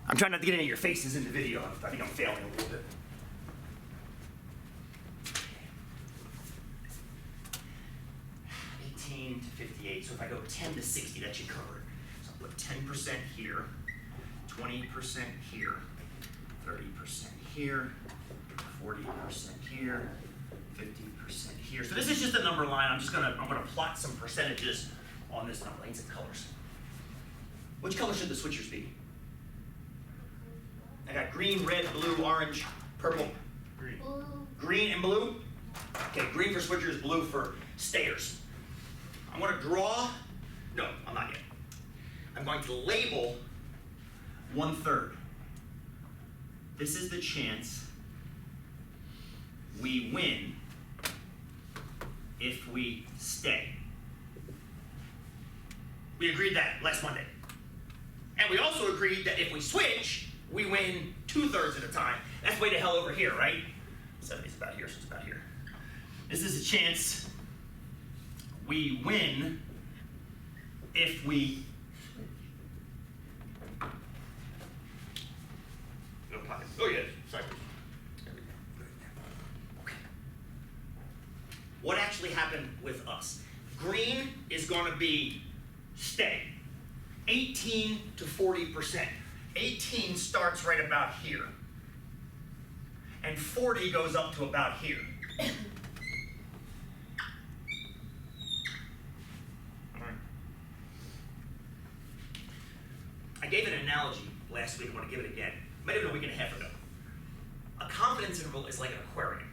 I'm trying not to get any of your faces in the video. I think I'm failing a little bit. To 58, so if I go 10 to 60, that should cover it. So I'll put 10% here, 20% here, 30% here, 40% here, 50% here. So this is just a number line. I'm gonna plot some percentages on this number. I need some colors. Which color should the switchers be? I got green, red, blue, orange, purple. Green. Green and blue? Okay, green for switchers, blue for stayers. I'm going to draw, no, I'm not yet. I'm going to label 1/3. This is the chance we win if we stay. We agreed that last Monday. And we also agreed that if we switch, we win 2/3 of the time. That's way to hell over here, right? 70's about here, so it's about here. This is a chance we win if we no pocket. Oh yeah, sorry. Okay. What actually happened with us? Green is going to be stay. 18 to 40%. 18 starts right about here. And 40 goes up to about here. I gave an analogy last week. I want to give it again. Might have been a week and a half ago. A confidence interval is like an aquarium.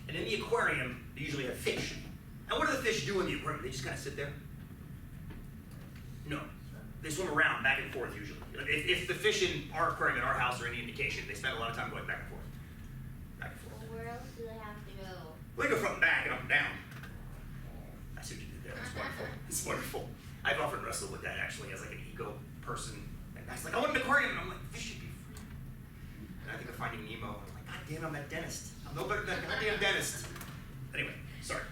And in the aquarium, they usually have fish. And what do the fish do in the aquarium? They just kind of sit there? No. They swim around, back and forth usually. If the fish in our aquarium at our house are any indication, they spend a lot of time going back and forth. Back and forth. Well, where else do they have to go? Well, they go front and back and up and down. I see what you did there. It's wonderful. It's wonderful. I've often wrestled with that actually as like an ego person. And that's like, I want an aquarium. And I'm like, fish should be free. And I think of Finding Nemo. I'm like, God damn, I'm that dentist. I'm no better than that goddamn dentist. Anyway, sorry.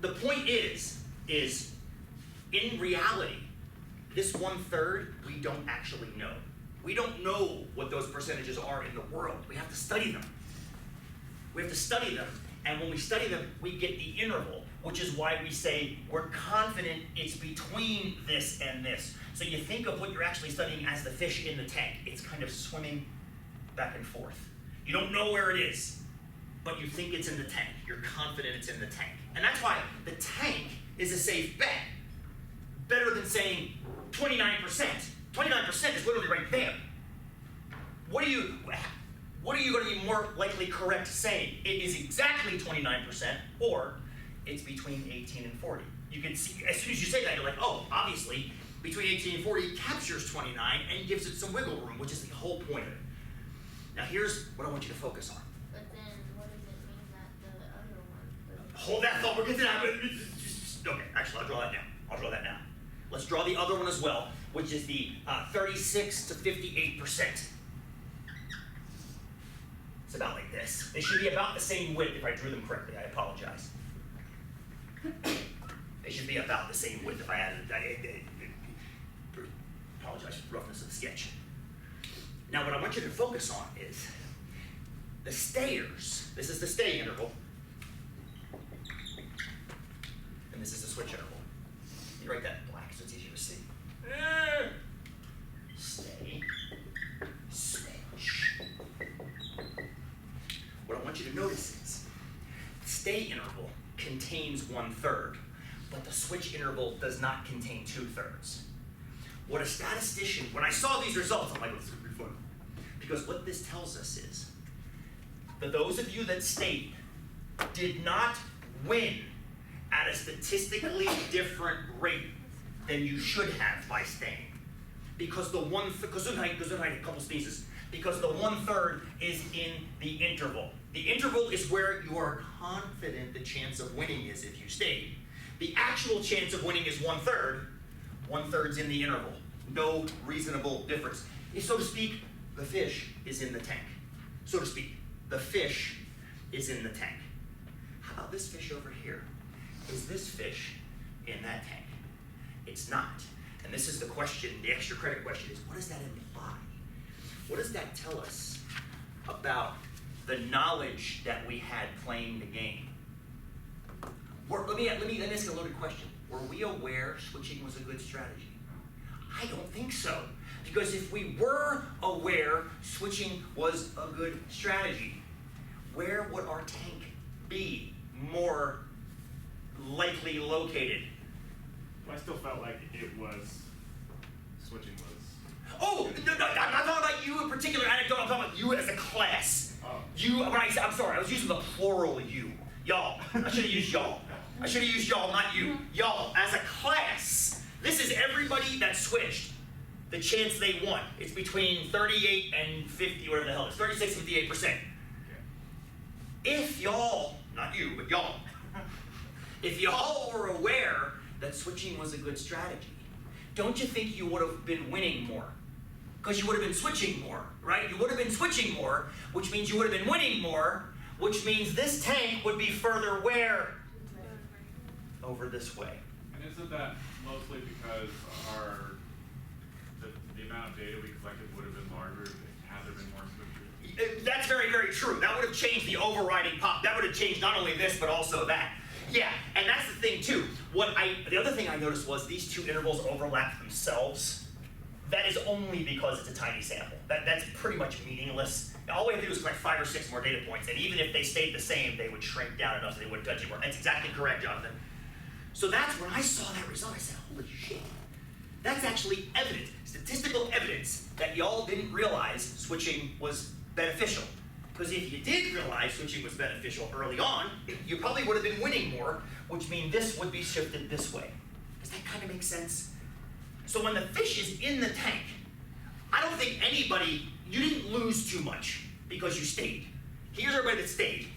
The point is in reality, this 1/3, we don't actually know. We don't know what those percentages are in the world. We have to study them. We have to study them, and when we study them, we get the interval, which is why we say we're confident it's between this and this. So you think of what you're actually studying as the fish in the tank. It's kind of swimming back and forth. You don't know where it is, but you think it's in the tank. You're confident it's in the tank. And that's why the tank is a safe bet. Better than saying 29%. 29% is literally right there. What are you going to be more likely correct saying? It is exactly 29%, or it's between 18 and 40. You can see, as soon as you say that, you're like, oh, obviously, between 18 and 40 captures 29 and gives it some wiggle room, which is the whole point of it. Now here's what I want you to focus on. But then, what does it mean that the other one? Hold that thought, we're getting to that. Okay, actually, I'll draw that now. I'll draw that now. Let's draw the other one as well, which is the 36 to 58%. It's about like this. They should be about the same width if I drew them correctly. I apologize. They should be about the same width if I added. I apologize for the roughness of the sketch. Now, what I want you to focus on is the stayers. This is the stay interval, and this is the switch interval. You write that in black so it's easier to see. Stay, switch. What I want you to notice is the stay interval contains 1/3, but the switch interval does not contain 2/3. What a statistician, when I saw these results, I'm like, this is going to be fun. Because what this tells us is that those of you that stayed did not win at a statistically different rate than you should have by staying. Because the a couple sneezes. Because the 1/3 is in the interval. The interval is where you are confident the chance of winning is if you stayed. The actual chance of winning is 1/3. 1/3's in the interval. No reasonable difference. So to speak, the fish is in the tank. So to speak, the fish is in the tank. How about this fish over here? Is this fish in that tank? It's not. And this is the question, the extra credit question is, what does that imply? What does that tell us about the knowledge that we had playing the game? Let me ask you a loaded question. Were we aware switching was a good strategy? I don't think so. Because if we were aware switching was a good strategy, where would our tank be more likely located? I still felt like it was, switching was. Oh, no, I'm not talking about you in particular anecdote, I'm talking about you as a class. Oh. You, I'm sorry, I was using the plural you. Y'all. I should have used y'all. I should have used y'all, not you. Y'all, as a class, this is everybody that switched. The chance they won. It's between 38 and 50, whatever the hell it is, 36 and 58%. If y'all, not you, but y'all, if y'all were aware that switching was a good strategy, don't you think you would have been winning more? Because you would have been switching more, right? You would have been switching more, which means you would have been winning more, which means this tank would be further where? Over this way. And isn't that mostly because the amount of data we collected would have been larger had there been more switchers? That's very, very true. That would have changed the overriding pop. That would have changed not only this, but also that. Yeah, and that's the thing too. The other thing I noticed was these two intervals overlap themselves. That is only because it's a tiny sample. That's pretty much meaningless. All we have to do is collect 5 or 6 more data points, and even if they stayed the same, they would shrink down enough so they wouldn't touch you more. That's exactly correct, Jonathan. So that's when I saw that result, I said, holy shit. That's actually evidence, statistical evidence, that y'all didn't realize switching was beneficial. Because if you did realize switching was beneficial early on, you probably would have been winning more, which means this would be shifted this way. Does that kind of make sense? So when the fish is in the tank, I don't think you didn't lose too much because you stayed. Here's everybody that stayed.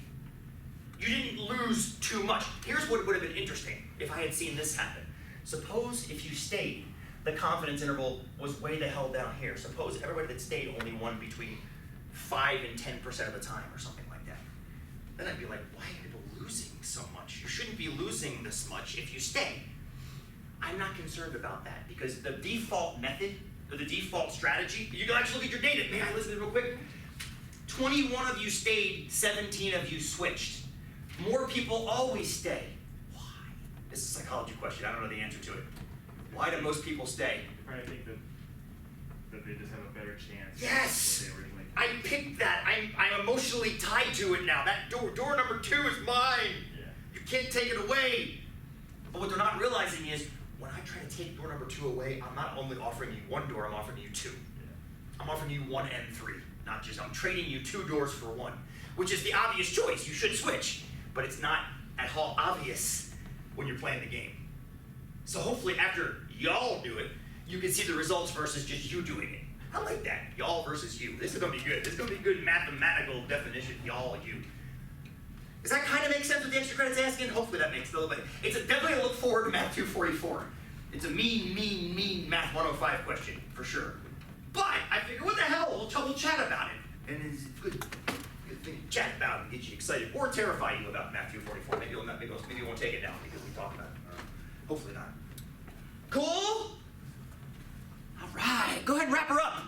You didn't lose too much. Here's what would have been interesting if I had seen this happen. Suppose if you stayed, the confidence interval was way the hell down here. Suppose everybody that stayed only won between 5 and 10% of the time or something like that. Then I'd be like, why are people losing so much? You shouldn't be losing this much if you stay. I'm not concerned about that because the default method, or the default strategy, you can actually look at your data. May I listen to it real quick? 21 of you stayed, 17 of you switched. More people always stay. Why? This is a psychology question, I don't know the answer to it. Why do most people stay? You probably think that they just have a better chance. Yes! Than what they originally I picked that. I'm emotionally tied to it now. That door number 2 is mine. Yeah. You can't take it away. But what they're not realizing is, when I try to take door number 2 away, I'm not only offering you 1 door, I'm offering you 2. Yeah. I'm offering you 1 and 3, not just, I'm trading you 2 doors for 1, which is the obvious choice. You should switch, but it's not at all obvious when you're playing the game. So hopefully after y'all do it, you can see the results versus just you doing it. I like that, y'all versus you. This is gonna be good. This is gonna be good mathematical definition, y'all, you. Does that kind of make sense with the extra credits asking? Hopefully that makes a little bit. It's definitely a look forward to Math 244. It's a mean Math 105 question, for sure. But I figured, what the hell, we'll chat about it. And it's good thing to chat about and get you excited, or terrify you about Math 244. Maybe you won't take it down because we talked about it. Hopefully not. Cool? All right, go ahead and wrap her up.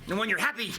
And when you're happy,